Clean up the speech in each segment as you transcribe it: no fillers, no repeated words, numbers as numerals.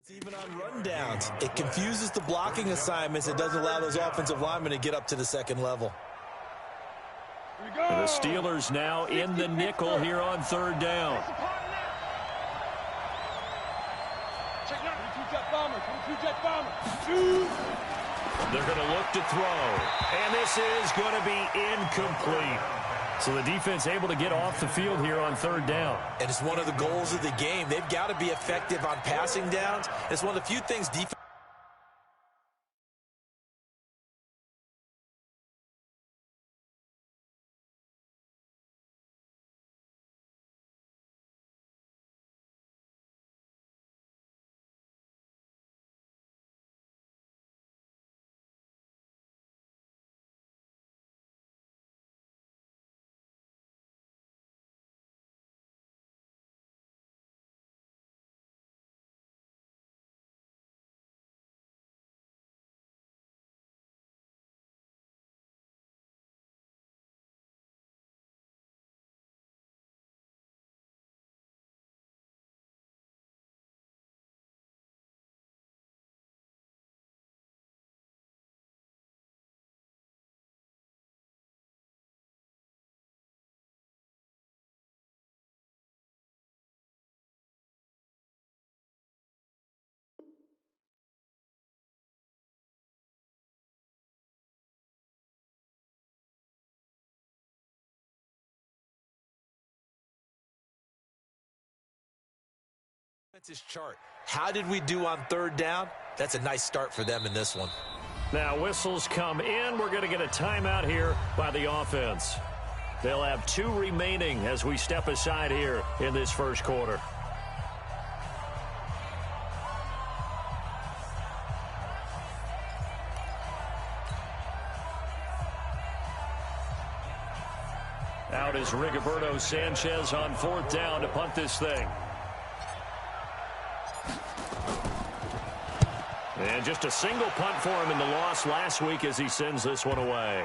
Even on rundowns, it confuses the blocking assignments. It doesn't allow those offensive linemen to get up to the second level. The Steelers now in the nickel here on third down. They're going to look to throw, and this is going to be incomplete. So the defense able to get off the field here on third down. And it's one of the goals of the game. They've got to be effective on passing downs. It's one of the few things defense. His chart. How did we do on third down? That's a nice start for them in this one. Now whistles come in. We're going to get a timeout here by the offense. They'll have 2 remaining as we step aside here in this first quarter. Out is Rigoberto Sanchez on fourth down to punt this thing. And just a single punt for him in the loss last week as he sends this one away.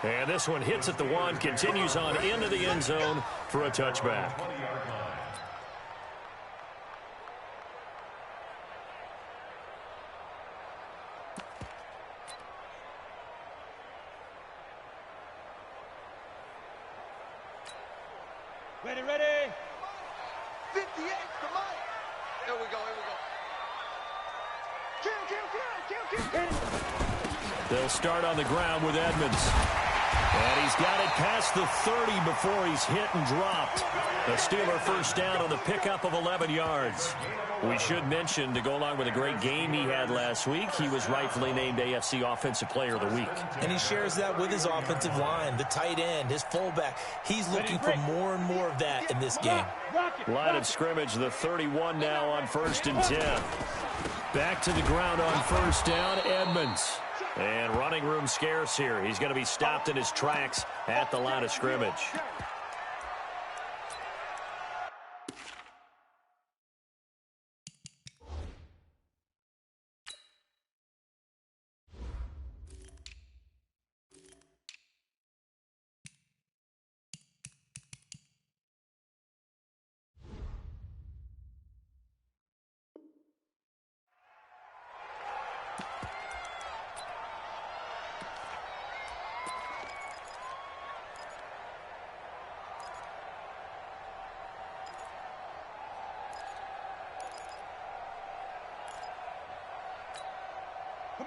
And this one hits at the 1, continues on into the end zone for a touchback. Ready, ready. 58 to Mike. Here we go, They'll start on the ground with Edmonds. And he's got it past the 30 before he's hit and dropped. The Steeler first down on the pickup of 11 yards. We should mention, to go along with a great game he had last week, he was rightfully named AFC Offensive Player of the Week. And he shares that with his offensive line, the tight end, his fullback. He's looking for more and more of that in this game. Line of scrimmage, the 31 now on 1st and 10. Back to the ground on first down, Edmonds. And running room scarce here. He's going to be stopped in his tracks at the line of scrimmage.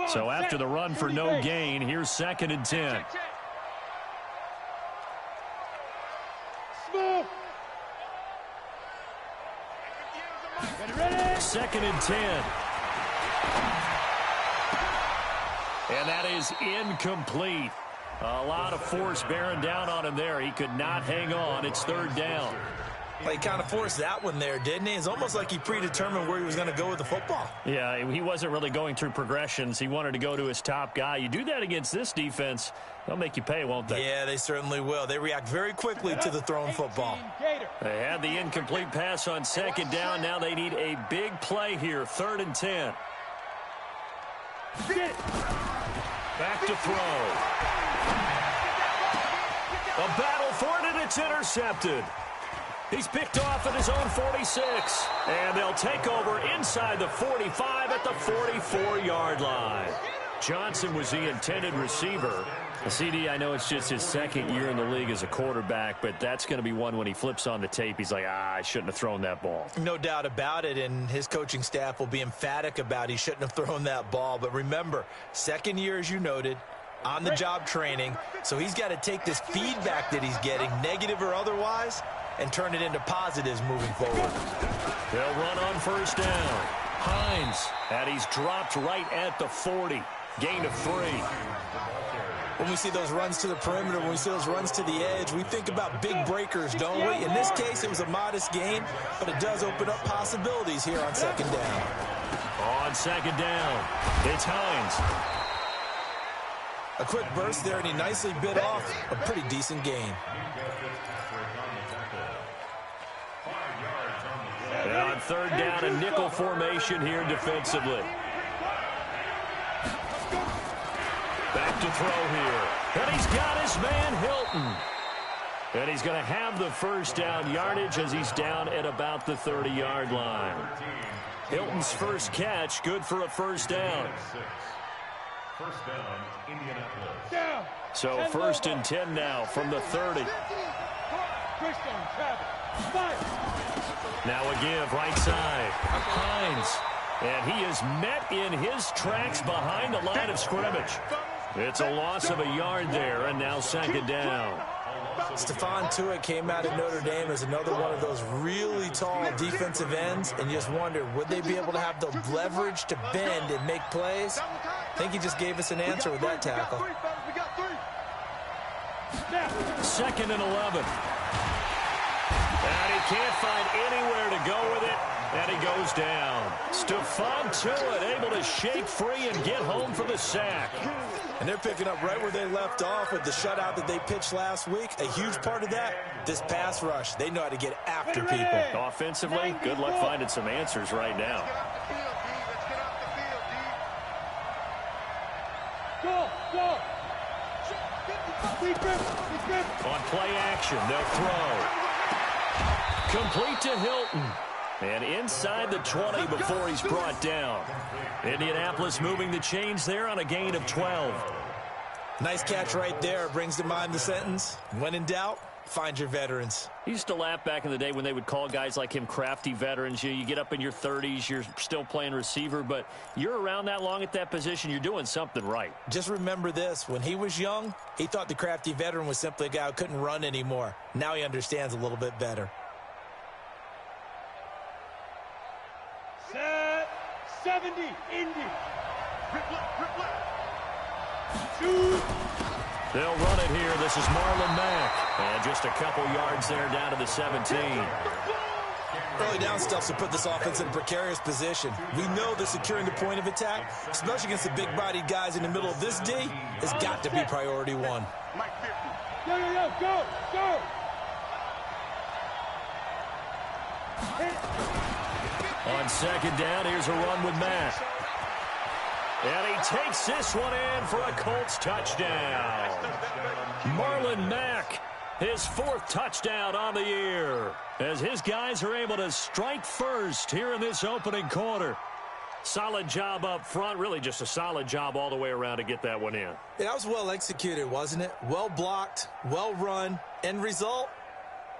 So after the run for no gain, here's 2nd and 10. Second and 10. And that is incomplete. A lot of force bearing down on him there. He could not hang on. It's 3rd down. Well, he kind of forced that one there, didn't he? It's almost like he predetermined where he was going to go with the football. Yeah, he wasn't really going through progressions. He wanted to go to his top guy. You do that against this defense, they'll make you pay, won't they? Yeah, they certainly will. They react very quickly to the thrown football. They had the incomplete pass on 2nd down. Now they need a big play here, 3rd and 10. Back to throw. A battle for it, and it's intercepted. He's picked off at his own 46. And they'll take over inside the 45 at the 44-yard line. Johnson was the intended receiver. CD, I know it's just his second year in the league as a quarterback, but that's going to be one when he flips on the tape. He's like, I shouldn't have thrown that ball. No doubt about it, and his coaching staff will be emphatic about he shouldn't have thrown that ball. But remember, second year, as you noted, on-the-job training, so he's got to take this feedback that he's getting, negative or otherwise, and turn it into positives moving forward. They'll run on first down. Hines, and he's dropped right at the 40. Gain of 3. When we see those runs to the perimeter, when we see those runs to the edge, we think about big breakers, don't we? In this case, it was a modest gain, but it does open up possibilities here on second down. On second down, it's Hines. A quick burst there, and he nicely bit off a pretty decent gain. And on third down, a nickel formation here defensively. Back to throw here. And he's got his man, Hilton. And he's going to have the first down yardage as he's down at about the 30-yard line. Hilton's first catch, good for a first down. First down, Indianapolis. So first and 10 now from the 30. Now a give, right side. Hines. And he is met in his tracks behind the line of scrimmage. It's a loss of a yard there, and now second down. Stephon Tuitt came out of Notre Dame as another one of those really tall defensive ends, and you just wonder, would they be able to have the leverage to bend and make plays? I think he just gave us an answer with that tackle. Second and 11. And he can't find anywhere to go with it, and he goes down. Stephon Tuitt able to shake free and get home for the sack. And they're picking up right where they left off with the shutout that they pitched last week. A huge part of that, this pass rush. They know how to get after people. Offensively, good luck finding some answers right now. On play action, they'll throw. Complete to Hilton. And inside the 20 before he's brought down. Indianapolis moving the chains there on a gain of 12. Nice catch right there. Brings to mind the sentence, when in doubt, find your veterans. He used to laugh back in the day when they would call guys like him crafty veterans. You get up in your 30s, you're still playing receiver, but you're around that long at that position, you're doing something right. Just remember this. When he was young, he thought the crafty veteran was simply a guy who couldn't run anymore. Now he understands a little bit better. Set 70, Indy. They'll run it here. This is Marlon Mack. And just a couple yards there down to the 17. Early down stuff to put this offense in a precarious position. We know that securing the point of attack, especially against the big-bodied guys in the middle of this D, has got to be priority one. Go. On second down, here's a run with Mack. And he takes this one in for a Colts touchdown. Marlon Mack, his fourth touchdown on the year, as his guys are able to strike first here in this opening quarter. Solid job up front, really just a solid job all the way around to get that one in. That was well executed, wasn't it? Well blocked, well run. End result,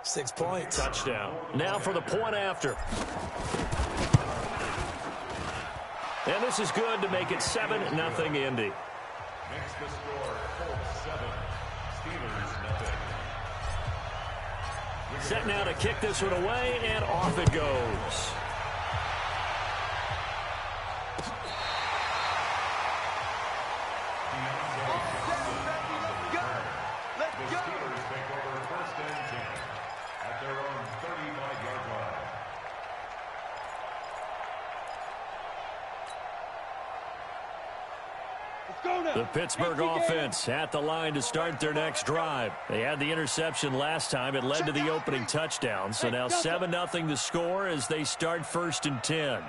6 points. Touchdown. Now for the point after. And this is good to make it 7-0 Indy. Next the score, Colts 7, Steelers 0. Set now to kick this one away, and off it goes. The Steelers take over first and 10 at their own 35-yard line. The Pittsburgh offense at the line to start their next drive. They had the interception last time. It led to the opening touchdown. So now 7-0 the score as they start first and 10.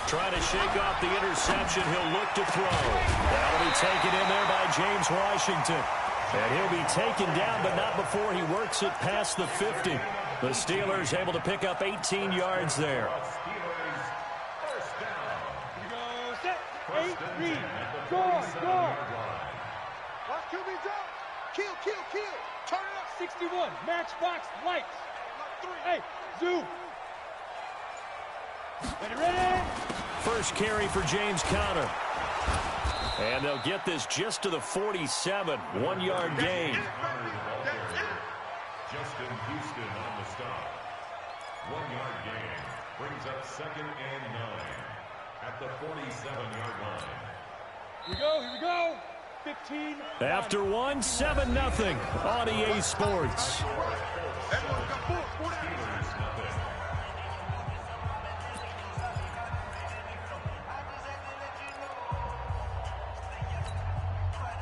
Trying to shake off the interception. He'll look to throw. That'll be taken in there by James Washington. And he'll be taken down, but not before he works it past the 50. The Steelers able to pick up 18 yards there. Go. Watch QB drop. Kill. Turn it up. 61. Matchbox lights. Hey, zoom. Ready? First carry for James Conner. And they'll get this just to the 47. 1-yard gain. Justin Houston on the stop. 1-yard gain. Brings up 2nd and 9 at the 47-yard line. Here we go. 15. After 1, 7-0 on EA Sports.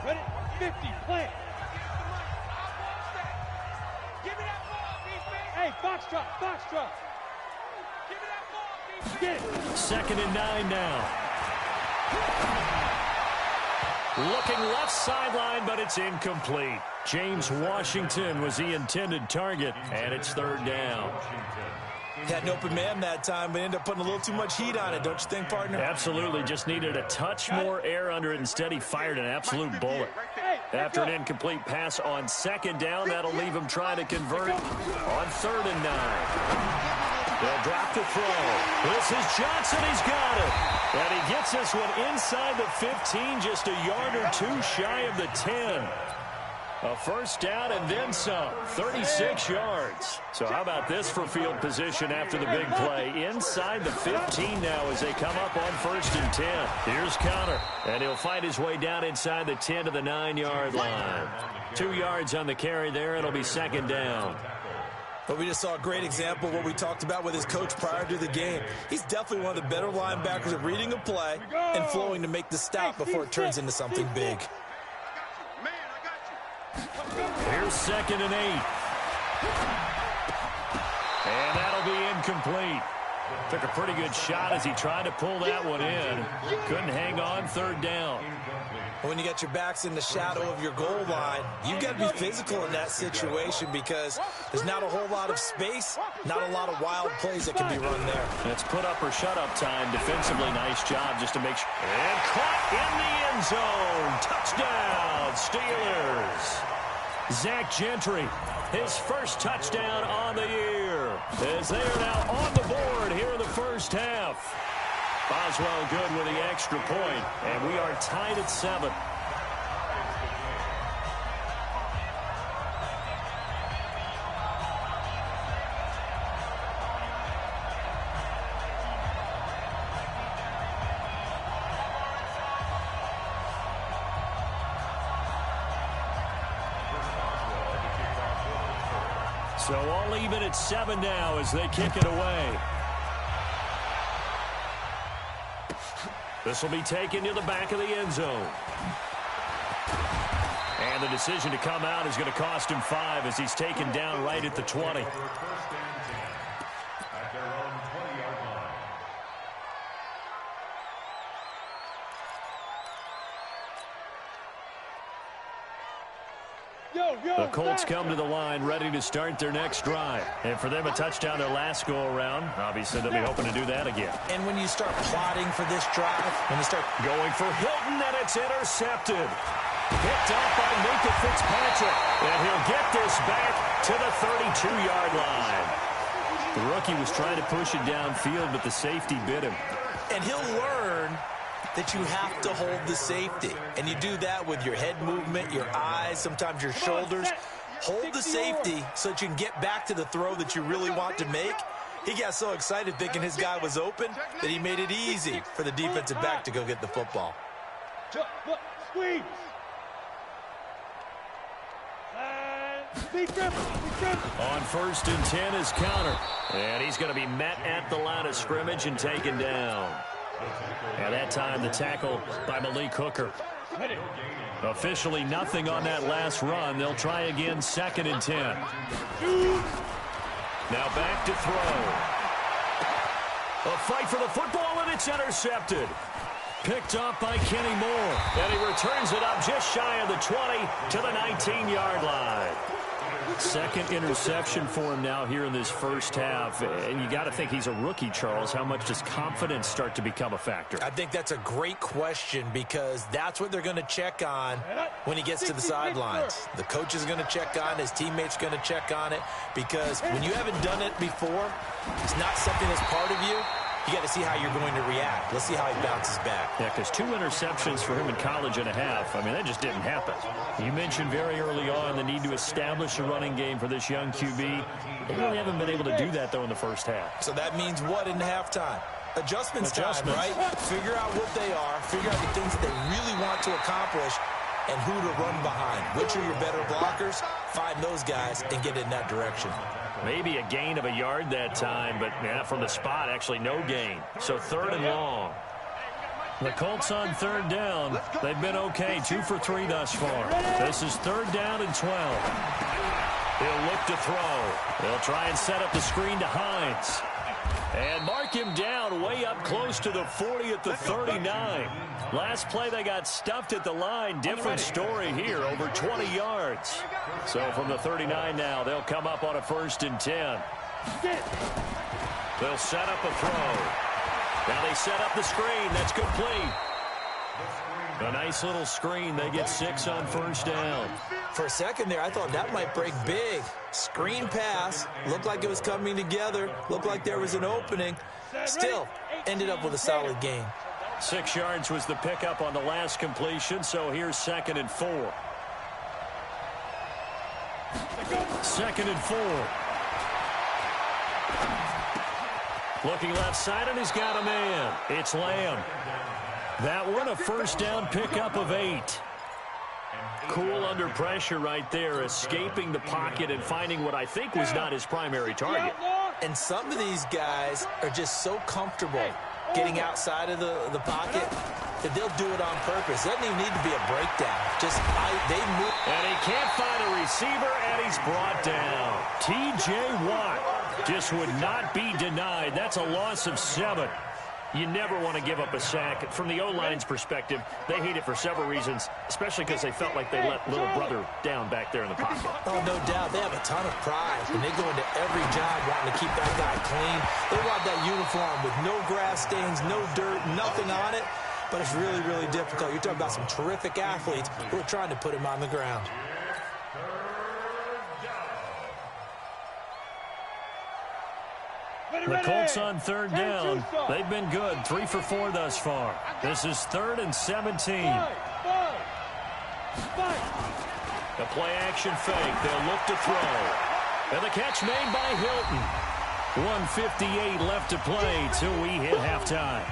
Ready? 50. Play. Hey, Foxtrot. Give me that ball, get it. 2nd and 9 now. Looking left sideline, but it's incomplete. James Washington was the intended target, and it's 3rd down. Had an open man that time, but ended up putting a little too much heat on it, don't you think, partner? Absolutely. Just needed a touch more air under it. Instead, he fired an absolute bullet. After an incomplete pass on 2nd down, that'll leave him trying to convert on 3rd and 9. They'll drop to throw. This is Johnson. He's got it. And he gets this one inside the 15, just a yard or two shy of the 10. A 1st down and then some. 36 yards. So how about this for field position after the big play? Inside the 15 now as they come up on 1st and 10. Here's Conner. And he'll fight his way down inside the 10 to the 9-yard line. 2 yards on the carry there. It'll be 2nd down. But we just saw a great example of what we talked about with his coach prior to the game. He's definitely one of the better linebackers at reading a play and flowing to make the stop before it turns into something big. Here's 2nd and 8. And that'll be incomplete. Took a pretty good shot as he tried to pull that one in. Couldn't hang on. 3rd down. When you got your backs in the shadow of your goal line, you've got to be physical in that situation because there's not a whole lot of space, not a lot of wild plays that can be run there. It's put up or shut up time. Defensively, nice job just to make sure. And caught in the end zone. Touchdown, Steelers. Zach Gentry, his first touchdown on the year, as they are now on the board here in the 1st half. Boswell good with the extra point, and we are tied at 7. So all even at 7 now as they kick it away. This will be taken to the back of the end zone. And the decision to come out is going to cost him 5 as he's taken down right at the 20. At their own 20-yard line. The Colts come to the line ready to start their next drive. And for them, a touchdown their last go-around. Obviously, they'll be hoping to do that again. And when you start plotting for this drive, when you start going for Hilton, and it's intercepted. Picked up by Minka Fitzpatrick. And he'll get this back to the 32-yard line. The rookie was trying to push it downfield, but the safety bit him. And he'll learn that you have to hold the safety. And you do that with your head movement, your eyes, sometimes your shoulders. Hold the safety so that you can get back to the throw that you really want to make. He got so excited thinking his guy was open that he made it easy for the defensive back to go get the football. Squeeze. On 1st and 10 is Conner. And he's going to be met at the line of scrimmage and taken down. And that time the tackle by Malik Hooker. Officially nothing on that last run. They'll try again 2nd and 10. Now back to throw. A fight for the football, and it's intercepted. Picked off by Kenny Moore. And he returns it up just shy of the 20 to the 19-yard line. Second interception for him now here in this first half. And you got to think he's a rookie, Charles. How much does confidence start to become a factor? I think that's a great question because that's what they're going to check on when he gets to the sidelines. The coach is going to check on it. His teammates going to check on it because when you haven't done it before, it's not something that's part of you. You got to see how you're going to react. Let's see how he bounces back. Yeah, because 2 interceptions for him in college and a half. I mean, that just didn't happen. You mentioned very early on the need to establish a running game for this young QB. They really haven't been able to do that, though, in the first half. So that means what in halftime? Adjustments time, right? Figure out what they are. Figure out the things that they really want to accomplish and who to run behind. Which are your better blockers? Find those guys and get in that direction. Maybe a gain of a yard that time, but from the spot, actually no gain. So 3rd and long. The Colts on 3rd down. They've been okay, 2 for 3 thus far. This is 3rd down and 12. He'll look to throw. They'll try and set up the screen to Hines. And mark him down way up close to the 40 at the 39. Last play they got stuffed at the line. Different story here, over 20 yards. So from the 39 now, they'll come up on a 1st and 10. They'll set up a throw. Now they set up the screen. That's complete. A nice little screen. They get 6 on 1st down. For a second there, I thought that might break big. Screen pass. Looked like it was coming together. Looked like there was an opening. Still, ended up with a solid gain. 6 yards was the pickup on the last completion, so here's 2nd and 4. 2nd and 4. Looking left side, and he's got a man. It's Lamb. That one a 1st down pickup of 8. Cool under pressure right there, escaping the pocket and finding what I think was not his primary target. And some of these guys are just so comfortable getting outside of the pocket that they'll do it on purpose. Doesn't even need to be a breakdown. Just they move. And he can't find a receiver, and he's brought down. T.J. Watt just would not be denied. That's a loss of 7. You never want to give up a sack. From the O-line's perspective, they hate it for several reasons, especially because they felt like they let little brother down back there in the pocket. Oh, no doubt. They have a ton of pride, and they go into every job wanting to keep that guy clean. They want that uniform with no grass stains, no dirt, nothing on it, but it's really, really difficult. You're talking about some terrific athletes who are trying to put him on the ground. The Colts on 3rd down. They've been good. 3 for 4 thus far. This is 3rd and 17. A play-action fake. They'll look to throw. And the catch made by Hilton. 1:58 left to play till we hit halftime.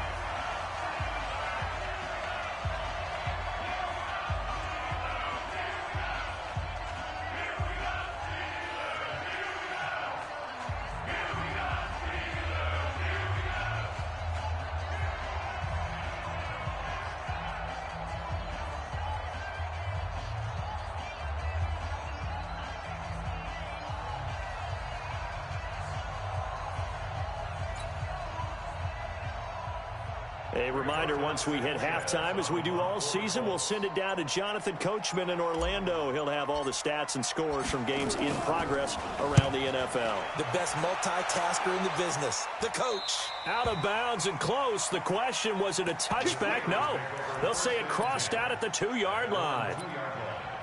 A reminder, once we hit halftime, as we do all season, we'll send it down to Jonathan Coachman in Orlando. He'll have all the stats and scores from games in progress around the NFL. The best multitasker in the business, the coach. Out of bounds and close. The question, was it a touchback? No. They'll say it crossed out at the 2-yard line.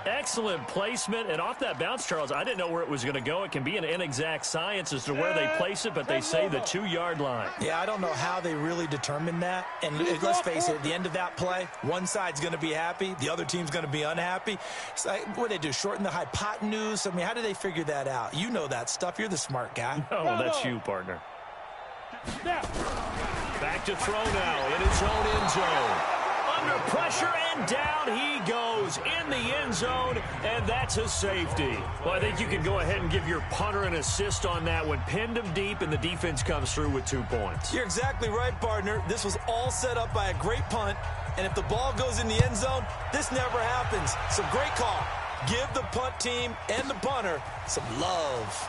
Excellent placement, and off that bounce, Charles, I didn't know where it was going to go. It can be an inexact science as to where they place it, but they say the 2-yard line. Yeah, I don't know how they really determined that. And let's face it, at the end of that play, one side's going to be happy, the other team's going to be unhappy. It's like, what do they do, shorten the hypotenuse? I mean, how do they figure that out? You know that stuff. You're the smart guy. No, that's you, partner. Back to throw now in his own end zone. Under pressure, and down he goes in the end zone, and that's a safety. Well, I think you can go ahead and give your punter an assist on that one. Pinned him deep, and the defense comes through with 2 points. You're exactly right, partner. This was all set up by a great punt, and if the ball goes in the end zone, this never happens. So great call. Give the punt team and the punter some love.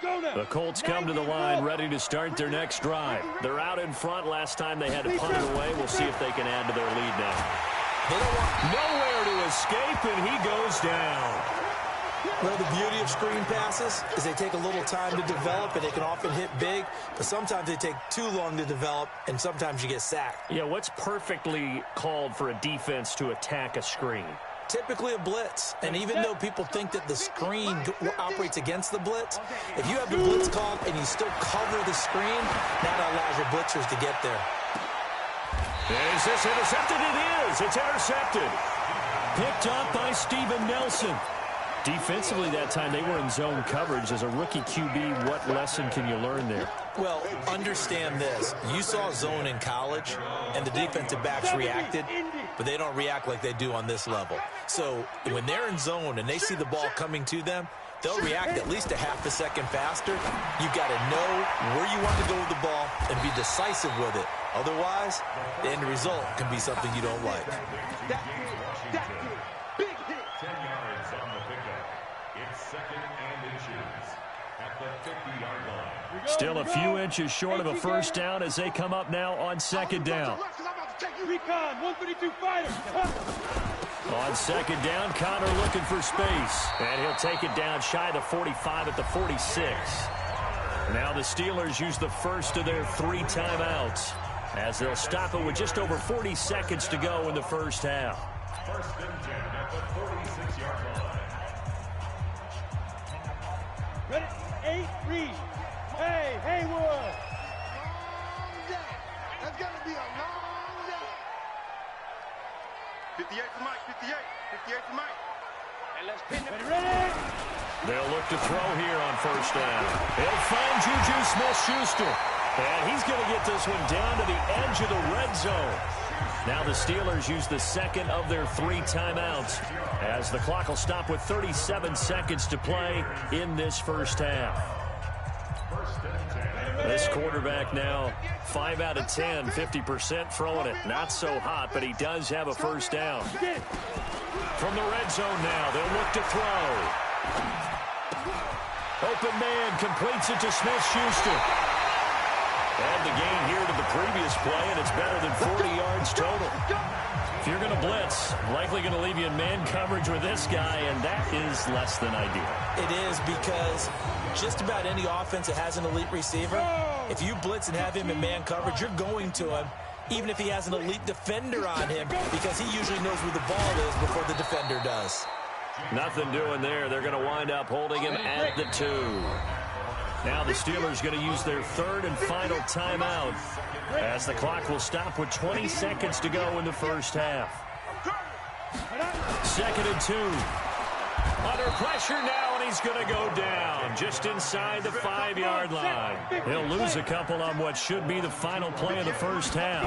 The Colts come to the line ready to start their next drive. They're out in front. Last time they had to punt it away. We'll see if they can add to their lead now. They don't want nowhere to escape, and he goes down. Well, the beauty of screen passes is they take a little time to develop, and they can often hit big, but sometimes they take too long to develop, and sometimes you get sacked. Yeah, what's perfectly called for a defense to attack a screen? Typically a blitz, and even though people think that the screen operates against the blitz, if you have the blitz called and you still cover the screen, that allows your blitzers to get there. Is this intercepted? It is. It's intercepted. Picked up by Steven Nelson. Defensively that time, they were in zone coverage. As a rookie QB, what lesson can you learn there? Well, understand this. You saw zone in college, and the defensive backs reacted, but they don't react like they do on this level. So when they're in zone and they see the ball coming to them, they'll react at least a half a second faster. You've got to know where you want to go with the ball and be decisive with it. Otherwise, the end result can be something you don't like. Big hit. 10 yards on the pickup. It's second and inches at the 50-yard line. Still a few inches short of a first down as they come up now on second down. Recon, 132 fighter. On second down, Connor looking for space. And he'll take it down shy of the 45 at the 46. Now the Steelers use the first of their 3 timeouts as they'll stop it with just over 40 seconds to go in the first half. First and 10 at the 46-yard line. Ready? 8, read. Hey, Haywood. Long day. That's going to be a long day. 58 for Mike, 58. 58 for Mike. And let's pin it. Ready? They'll look to throw here on first down. He'll find Juju Smith-Schuster. And he's going to get this one down to the edge of the red zone. Now the Steelers use the second of their 3 timeouts as the clock will stop with 37 seconds to play in this first half. This quarterback now 5 out of 10, 50% throwing it. Not so hot, but he does have a first down. From the red zone now, they'll look to throw. Open man completes it to Smith-Schuster. And the gain here to the previous play, and it's better than 40 yards total. If you're going to blitz, likely going to leave you in man coverage with this guy, and that is less than ideal. It is, because just about any offense that has an elite receiver, if you blitz and have him in man coverage, you're going to him, even if he has an elite defender on him, because he usually knows where the ball is before the defender does. Nothing doing there. They're going to wind up holding him at the 2. Now the Steelers going to use their 3rd and final timeout as the clock will stop with 20 seconds to go in the first half. 2nd and 2. Under pressure now, and he's going to go down just inside the 5-yard line. He'll lose a couple on what should be the final play of the first half.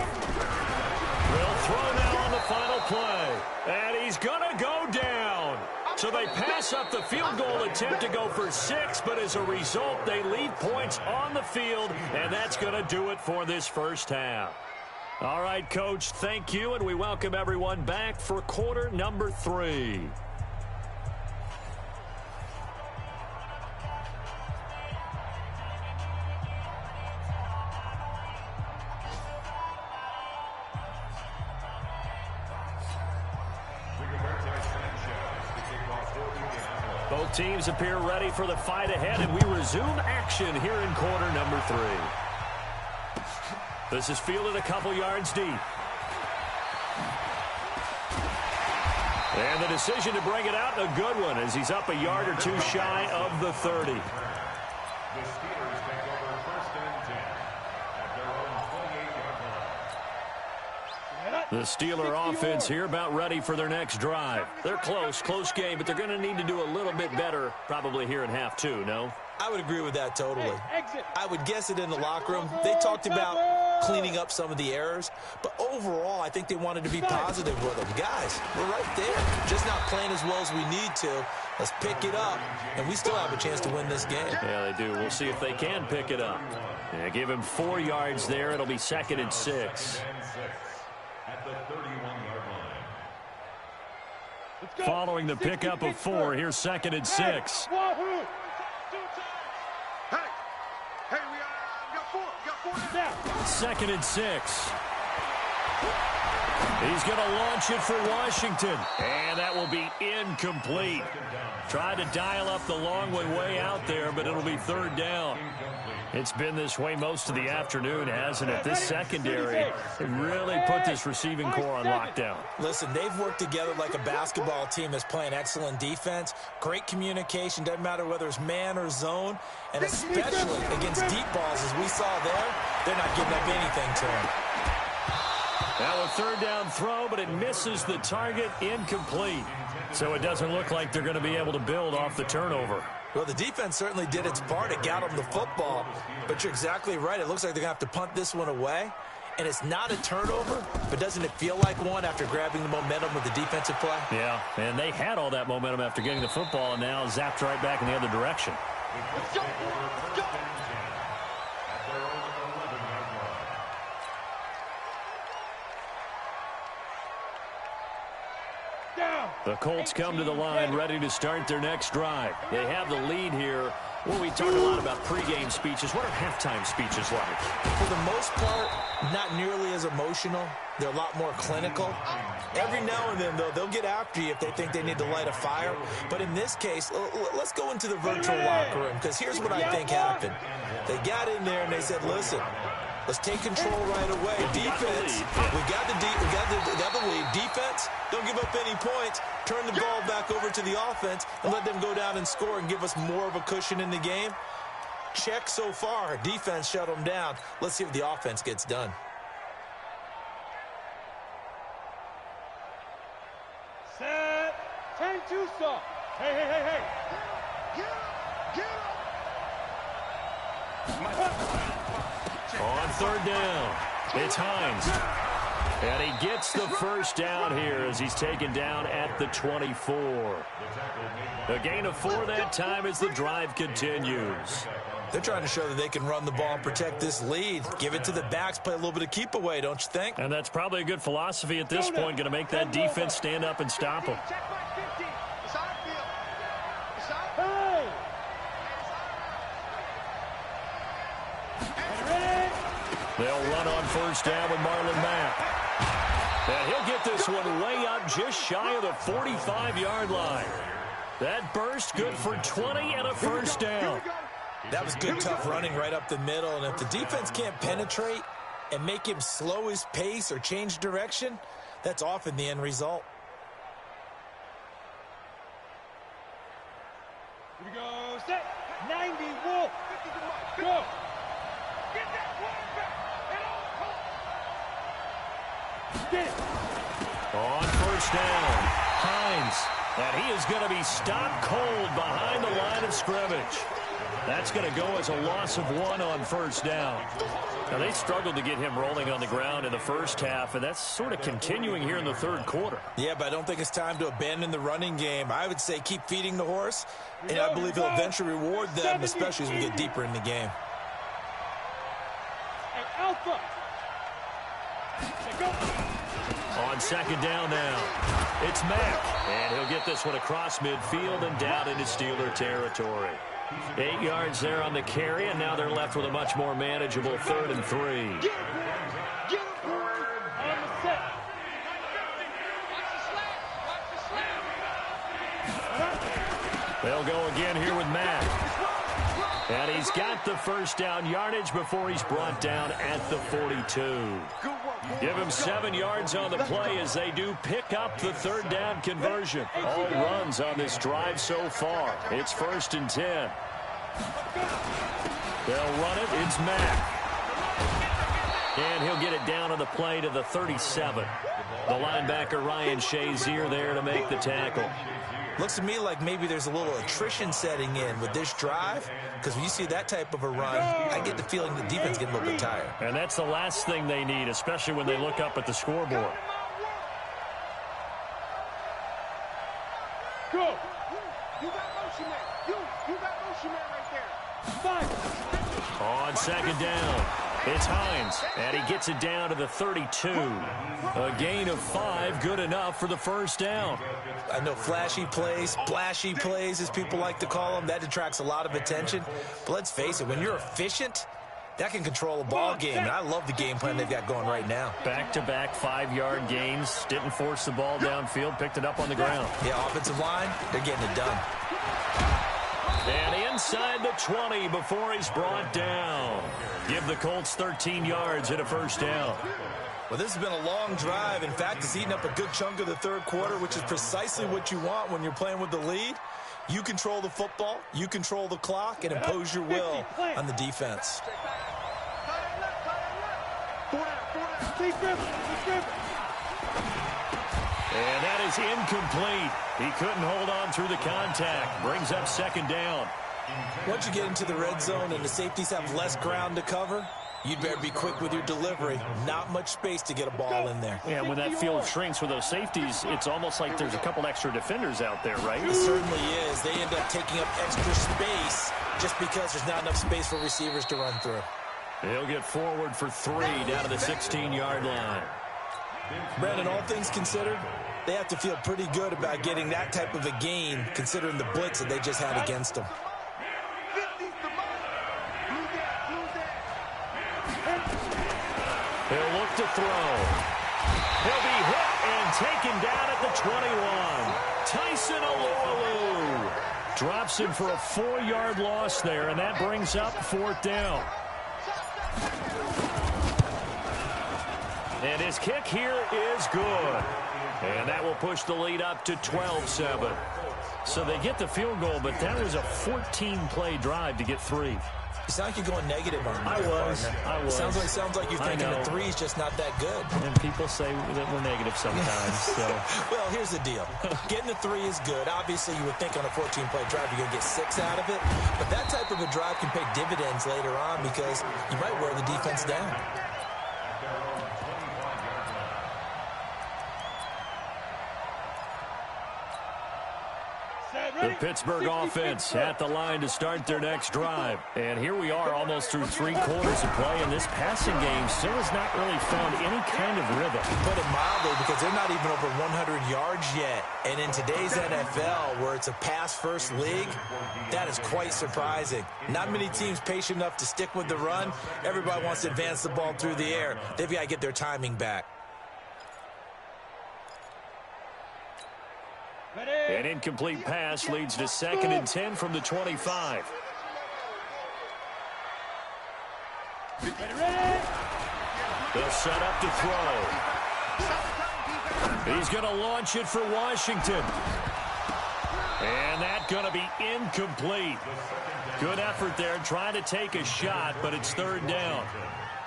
They'll throw now on the final play, and he's going to go down. So they pass up the field goal attempt to go for 6, but as a result, they leave points on the field, and that's going to do it for this first half. All right, Coach, thank you, and we welcome everyone back for quarter number 3. Both teams appear ready for the fight ahead, and we resume action here in quarter number 3. This is fielded a couple yards deep. And the decision to bring it out, a good one, as he's up a yard or 2 shy of the 30. The Steelers take over first and 10 at their own 28-yard line. The Steeler offense here about ready for their next drive. They're close game, but they're going to need to do a little bit better probably here in half 2, no? I would agree with that totally. I would guess it in the locker room. They talked about cleaning up some of the errors, but overall, I think they wanted to be positive with them. Guys, we're right there. Just not playing as well as we need to. Let's pick it up, and we still have a chance to win this game. Yeah, they do. We'll see if they can pick it up. Yeah, give him 4 yards there. It'll be 2nd and 6. At the 31-yard line. Following the pickup of 4, here's 2nd and 6. Hey, we got four. We got four now. 2nd and 6. He's going to launch it for Washington. And that will be incomplete. Tried to dial up the long one way out there, but it'll be 3rd down. It's been this way most of the afternoon, hasn't it? This secondary really put this receiving core on lockdown. Listen, they've worked together like a basketball team that's playing excellent defense. Great communication. Doesn't matter whether it's man or zone. And especially against deep balls, as we saw there, they're not giving up anything to him. Now a 3rd down throw, but it misses the target, incomplete. So it doesn't look like they're going to be able to build off the turnover. Well, the defense certainly did its part. It got them the football. But you're exactly right. It looks like they're going to have to punt this one away. And it's not a turnover, but doesn't it feel like one after grabbing the momentum of the defensive play? Yeah, and they had all that momentum after getting the football and now zapped right back in the other direction. Let's go. Let's go. The Colts come to the line ready to start their next drive. They have the lead here. Well, we talk a lot about pregame speeches. What are halftime speeches like? For the most part, not nearly as emotional. They're a lot more clinical. Every now and then, though, they'll get after you if they think they need to light a fire. But in this case, let's go into the virtual locker room, because here's what I think happened. They got in there and they said, listen, let's take control right away. Defense, we got the lead. Defense, don't give up any points. Turn the ball back over to the offense and let them go down and score and give us more of a cushion in the game. Check so far. Defense shut them down. Let's see if the offense gets done. Set. 10-2 stop. Hey. Get up. On 3rd down, it's Hines. And he gets the 1st down here as he's taken down at the 24. A gain of 4 that time as the drive continues. They're trying to show that they can run the ball and protect this lead. Give it to the backs, play a little bit of keep away, don't you think? And that's probably a good philosophy at this point, going to make that defense stand up and stop them. Check by 50. It's our field. It's our Hey. They'll run on 1st down with Marlon Mack. And he'll get this one way up just shy of the 45-yard line. That burst good for 20 and a 1st down. That was good, tough running right up the middle. And if the defense can't penetrate and make him slow his pace or change direction, that's often the end result. Here we go. Set. 90 Wolf. Go. Get that quarterback. Get it. On 1st down, Hines. And he is going to be stopped cold behind the line of scrimmage. That's going to go as a loss of 1 on 1st down. Now, they struggled to get him rolling on the ground in the 1st half, and that's sort of continuing here in the 3rd quarter. Yeah, but I don't think it's time to abandon the running game. I would say keep feeding the horse, and I believe he'll eventually reward them, especially as we get deeper in the game. And Alpha. Go. On 2nd down now, it's Mack. And he'll get this one across midfield and down into Steeler territory. 8 yards there on the carry, and now they're left with a much more manageable 3rd and 3. Get him, boy. On the set. They'll go again here with Mack. And he's got the 1st down yardage before he's brought down at the 42. Give him 7 yards on the play as they do pick up the 3rd down conversion. All runs on this drive so far. It's 1st and 10. They'll run it. It's Mack. And he'll get it down on the play to the 37. The linebacker Ryan Shazier there to make the tackle. Looks to me like maybe there's a little attrition setting in with this drive, because when you see that type of a run, I get the feeling the defense getting a little bit tired. And that's the last thing they need, especially when they look up at the scoreboard. Go. You got motion man. You got motion man right there. Five. On 2nd down, It's Hines, and he gets it down to the 32. A gain of 5, good enough for the first down. I know flashy plays, splashy plays, as people like to call them, that attracts a lot of attention. But let's face it, when you're efficient, that can control a ball game. And I love the game plan they've got going right now. Back-to-back 5-yard gains. Didn't force the ball downfield. Picked it up on the ground. Yeah, offensive line, they're getting it done. And inside the 20 before he's brought down. Give the Colts 13 yards and a first down. Well, this has been a long drive. In fact, it's eaten up a good chunk of the third quarter, which is precisely what you want when you're playing with the lead. You control the football, you control the clock, and impose your will on the defense. And that is incomplete. He couldn't hold on through the contact. Brings up second down. Once you get into the red zone and the safeties have less ground to cover, you'd better be quick with your delivery. Not much space to get a ball in there. Yeah, when that field shrinks with those safeties, it's almost like there's a couple extra defenders out there, right? It certainly is. They end up taking up extra space just because there's not enough space for receivers to run through. He'll get forward for 3 down to the 16-yard line. Brandon, all things considered, they have to feel pretty good about getting that type of a gain considering the blitz that they just had against them. He'll look to throw. He'll be hit and taken down at the 21. Tyson Alualu drops him for a 4-yard loss there, and that brings up 4th down. And his kick here is good. And that will push the lead up to 12-7. So they get the field goal, but that was a 14-play drive to get 3. You sound like you're going negative on me. I was. Sounds like you're thinking the 3 is just not that good. And people say that we're negative sometimes. So. Well, here's the deal. Getting the 3 is good. Obviously, you would think on a 14-play drive you're going to get 6 out of it. But that type of a drive can pay dividends later on because you might wear the defense down. The Pittsburgh offense at the line to start their next drive. And here we are almost through 3 quarters of play, and this passing game still has not really found any kind of rhythm. Put it mildly, because they're not even over 100 yards yet. And in today's NFL, where it's a pass-first league, that is quite surprising. Not many teams patient enough to stick with the run. Everybody wants to advance the ball through the air. They've got to get their timing back. An incomplete pass leads to 2nd and 10 from the 25. They'll set up to throw. He's going to launch it for Washington. And that's going to be incomplete. Good effort there trying to take a shot, but it's 3rd down.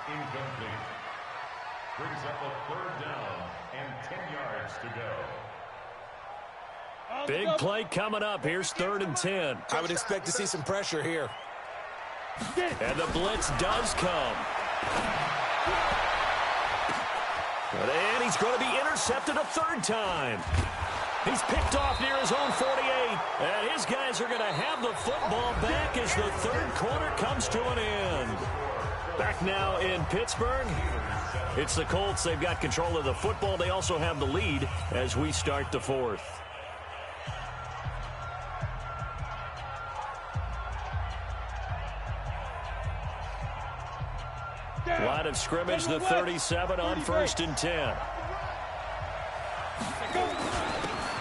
Incomplete. Brings up a 3rd down and 10 yards to go. Big play coming up. Here's 3rd and 10. I would expect to see some pressure here. And the blitz does come. And he's going to be intercepted a 3rd time. He's picked off near his own 48. And his guys are going to have the football back as the 3rd quarter comes to an end. Back now in Pittsburgh. It's the Colts. They've got control of the football. They also have the lead as we start the 4th. Line of scrimmage, the 37 on 1st and 10.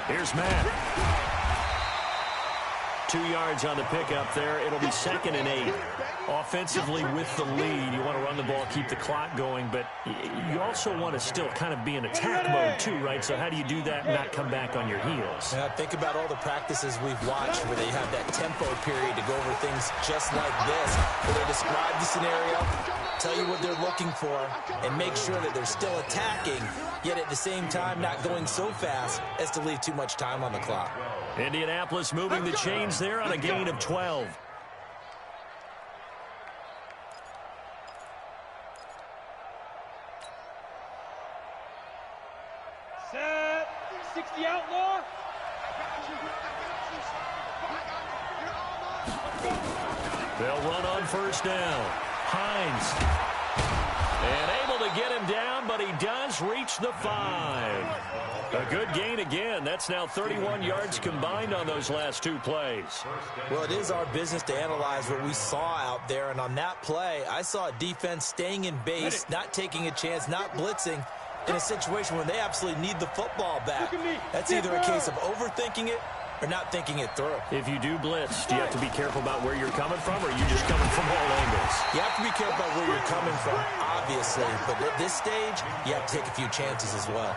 Here's Matt. 2 yards on the pickup there. It'll be 2nd and 8. Offensively with the lead, you want to run the ball, keep the clock going, but you also want to still kind of be in attack mode too, right? So how do you do that and not come back on your heels? Yeah, think about all the practices we've watched where they have that tempo period to go over things just like this, where they describe the scenario, tell you what they're looking for, and make sure that they're still attacking, yet at the same time not going so fast as to leave too much time on the clock. Indianapolis moving the chains there on a gain of 12. Set. 60 outlaw. They'll run on 1st down. Hines. get him down, but he does reach the 5. A good gain again. That's now 31 yards combined on those last 2 plays. Well, it is our business to analyze what we saw out there, and on that play, I saw a defense staying in base, not taking a chance, not blitzing, in a situation where they absolutely need the football back. That's either a case of overthinking it or not thinking it through. If you do blitz, do you have to be careful about where you're coming from, or are you just coming from all angles? You have to be careful about where you're coming from, obviously, but at this stage, you have to take a few chances as well.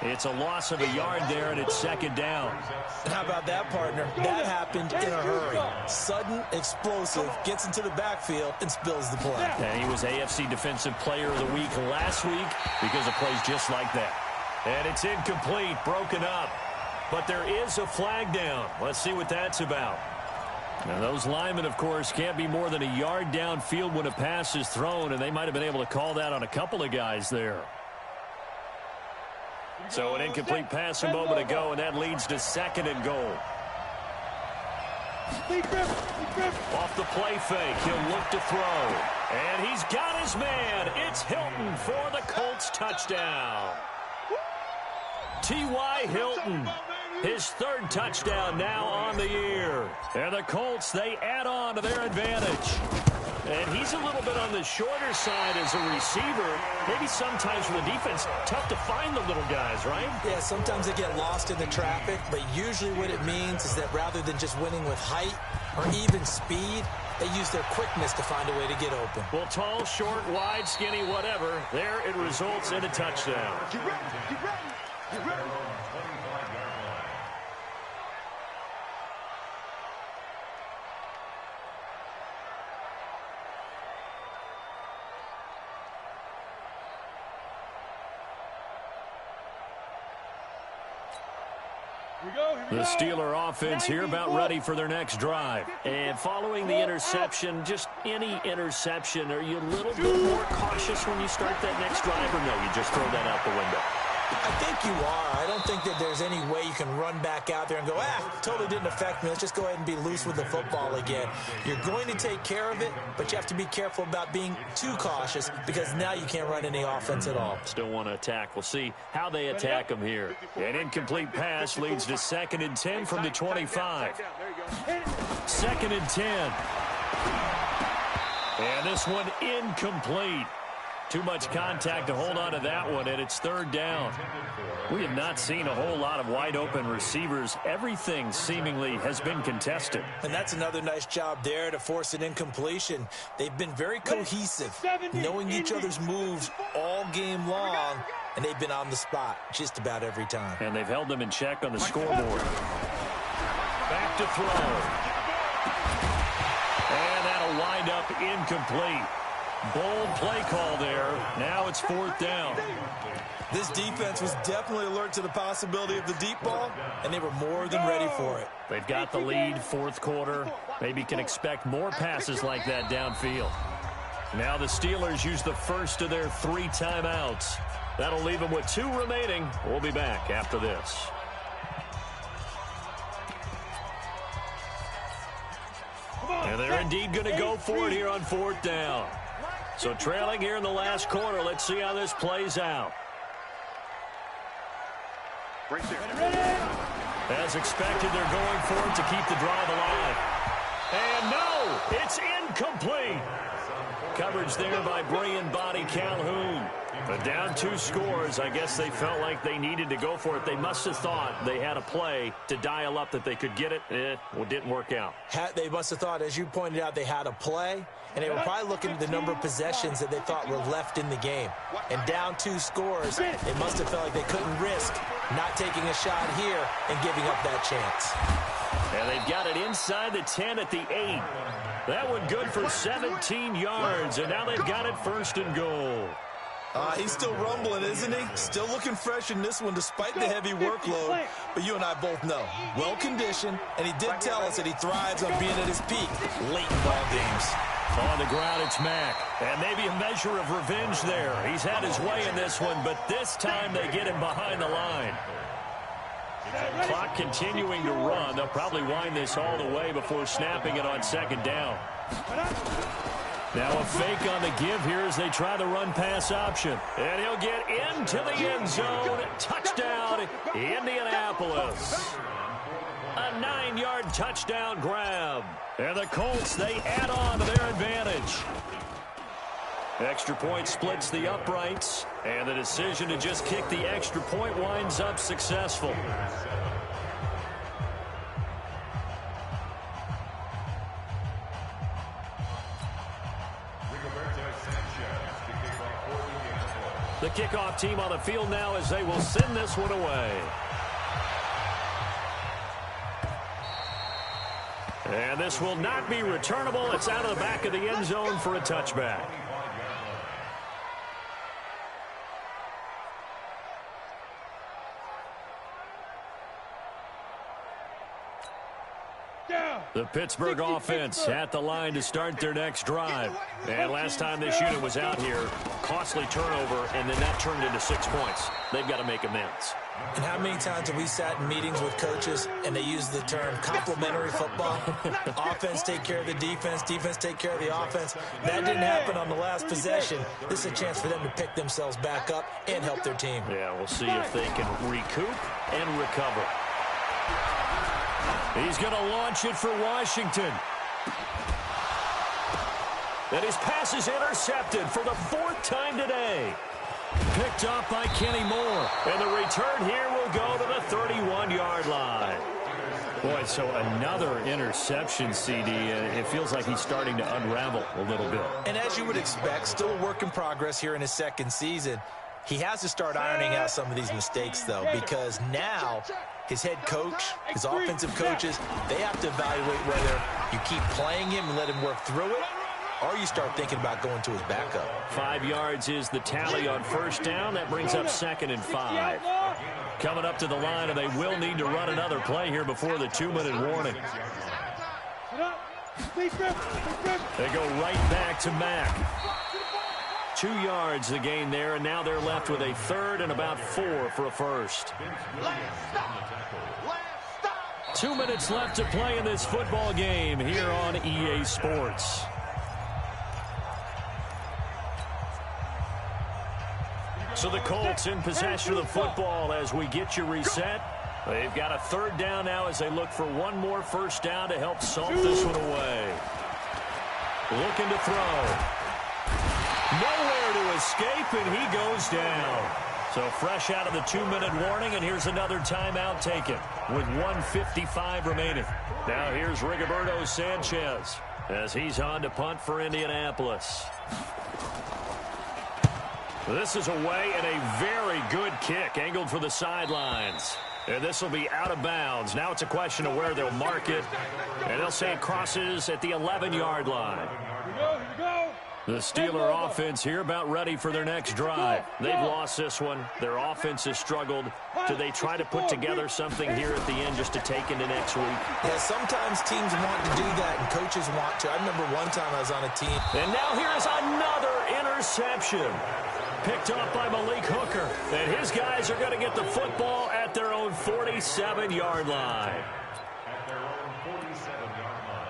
It's a loss of a yard there, and it's 2nd down. And how about that, partner? That happened in a hurry. Sudden, explosive, gets into the backfield, and spills the play. And he was AFC Defensive Player of the Week last week because of plays just like that. And it's incomplete, broken up. But there is a flag down. Let's see what that's about. Now, those linemen, of course, can't be more than a yard downfield when a pass is thrown, and they might have been able to call that on a couple of guys there. So an incomplete pass a moment ago, and that leads to 2nd and goal. Off the play fake, he'll look to throw. And he's got his man. It's Hilton for the Colts touchdown. T.Y. Hilton, his 3rd touchdown now on the year. And the Colts, they add on to their advantage. And he's a little bit on the shorter side as a receiver. Maybe sometimes for the defense, tough to find the little guys, right? Yeah, sometimes they get lost in the traffic, but usually what it means is that rather than just winning with height or even speed, they use their quickness to find a way to get open. Well, tall, short, wide, skinny, whatever, there it results in a touchdown. Get ready, get ready, get ready. The Steeler offense here about ready for their next drive. And following the interception, just any interception, are you a little bit more cautious when you start that next drive, or no, you just throw that out the window? I think you are. I don't think that there's any way you can run back out there and go, totally didn't affect me. Let's just go ahead and be loose with the football again. You're going to take care of it, but you have to be careful about being too cautious because now you can't run any offense at all. Still want to attack. We'll see how they attack them here. An incomplete pass leads to 2nd and 10 from the 25. 2nd and 10. And this one incomplete. Too much contact to hold on to that one, and it's 3rd down. We have not seen a whole lot of wide-open receivers. Everything seemingly has been contested. And that's another nice job there to force an incompletion. They've been very cohesive, knowing each other's moves all game long, and they've been on the spot just about every time. And they've held them in check on the scoreboard. Back to throw. And that'll wind up incomplete. Bold play call there. Now it's 4th down. This defense was definitely alert to the possibility of the deep ball, and they were more than ready for it. They've got the lead, 4th quarter. Maybe can expect more passes like that downfield. Now the Steelers use the first of their 3 timeouts. That'll leave them with 2 remaining. We'll be back after this. And they're indeed going to go for it here on 4th down. So trailing here in the last quarter. Let's see how this plays out. As expected, they're going for it to keep the drive alive. And no, it's incomplete. Coverage there by Brian Body Calhoun. But down 2 scores, I guess they felt like they needed to go for it. They must have thought they had a play to dial up that they could get it. Well, it didn't work out. They must have thought, as you pointed out, they had a play, and they were probably looking at the number of possessions that they thought were left in the game. And down 2 scores, they must have felt like they couldn't risk not taking a shot here and giving up that chance. And they've got it inside the 10 at the 8. That one good for 17 yards, and now they've got it 1st and goal. He's still rumbling, isn't he? Still looking fresh in this one despite the heavy workload. But you and I both know, well-conditioned, and he did tell us that he thrives on being at his peak late in ball games. On the ground, it's Mack. And maybe a measure of revenge there. He's had his way in this one, but this time they get him behind the line. Clock continuing to run. They'll probably wind this all the way before snapping it on 2nd down. Now a fake on the give here as they try the run-pass option. And he'll get into the end zone. Touchdown, Indianapolis. A 9-yard touchdown grab. And the Colts, they add on to their advantage. Extra point splits the uprights. And the decision to just kick the extra point winds up successful. The kickoff team on the field now as they will send this one away. And this will not be returnable. It's out of the back of the end zone for a touchback. The Pittsburgh offense at the line to start their next drive. And last time this unit was out here, costly turnover, and then that turned into 6 points. They've got to make amends. And how many times have we sat in meetings with coaches and they use the term complementary football? Offense take care of the defense, defense take care of the offense. That didn't happen on the last possession. This is a chance for them to pick themselves back up and help their team. Yeah, we'll see if they can recoup and recover. He's going to launch it for Washington. And his pass is intercepted for the 4th time today. Picked up by Kenny Moore. And the return here will go to the 31-yard line. Boy, so another interception, CD. It feels like he's starting to unravel a little bit. And as you would expect, still a work in progress here in his second season. He has to start ironing out some of these mistakes, though, because now his head coach, his offensive coaches, they have to evaluate whether you keep playing him and let him work through it, or you start thinking about going to his backup. 5 yards is the tally on first down. That brings up 2nd and 5. Coming up to the line, and they will need to run another play here before the 2-minute warning. They go right back to Mack. 2 yards the gain there, and now they're left with a 3rd and about 4 for a first. 2 minutes left to play in this football game here on EA Sports. So the Colts in possession of the football as we get you reset. They've got a 3rd down now as they look for one more first down to help salt this one away. Looking to throw. Nowhere to escape, and he goes down. So fresh out of the 2-minute warning, and here's another timeout taken with 1:55 remaining. Now here's Rigoberto Sanchez as he's on to punt for Indianapolis. This is away and a very good kick angled for the sidelines. And this will be out of bounds. Now it's a question of where they'll mark it. And they'll say it crosses at the 11-yard line. Here we go. The Steeler offense here about ready for their next drive. They've lost this one. Their offense has struggled. Do they try to put together something here at the end just to take into next week? Yeah, sometimes teams want to do that and coaches want to. I remember one time I was on a team. And now here's another interception. Picked up by Malik Hooker. And his guys are going to get the football at their own 47-yard line. At their own 47-yard line.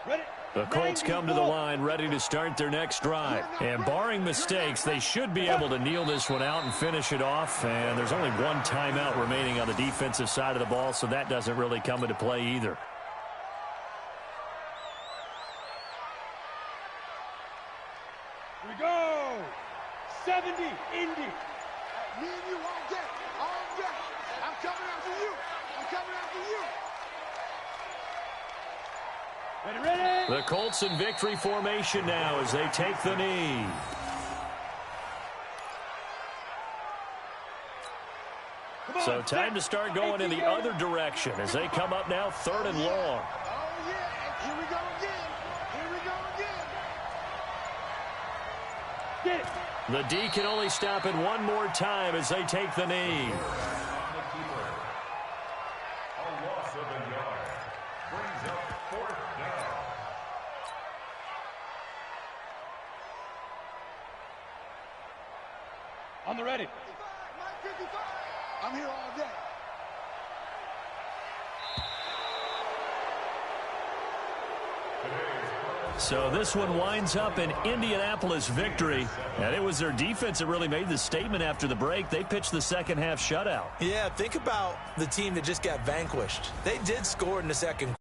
Ready? The Colts come to the line ready to start their next drive. And barring mistakes, they should be able to kneel this one out and finish it off. And there's only one timeout remaining on the defensive side of the ball, so that doesn't really come into play either. Here we go. 70, Indy. Me and you all day. All day. I'm coming after you. I'm coming after you. Ready, ready. The Colts in victory formation now as they take the knee. So time to start going in the other direction as they come up now 3rd and long. Oh, yeah. Here we go again. Here we go again. Get it. The D can only stop it one more time as they take the knee. A loss of a yard brings up 4th down. On the ready. I'm here all day. So this one winds up an Indianapolis victory, and it was their defense that really made the statement after the break. They pitched the second half shutout. Yeah, think about the team that just got vanquished. They did score in the second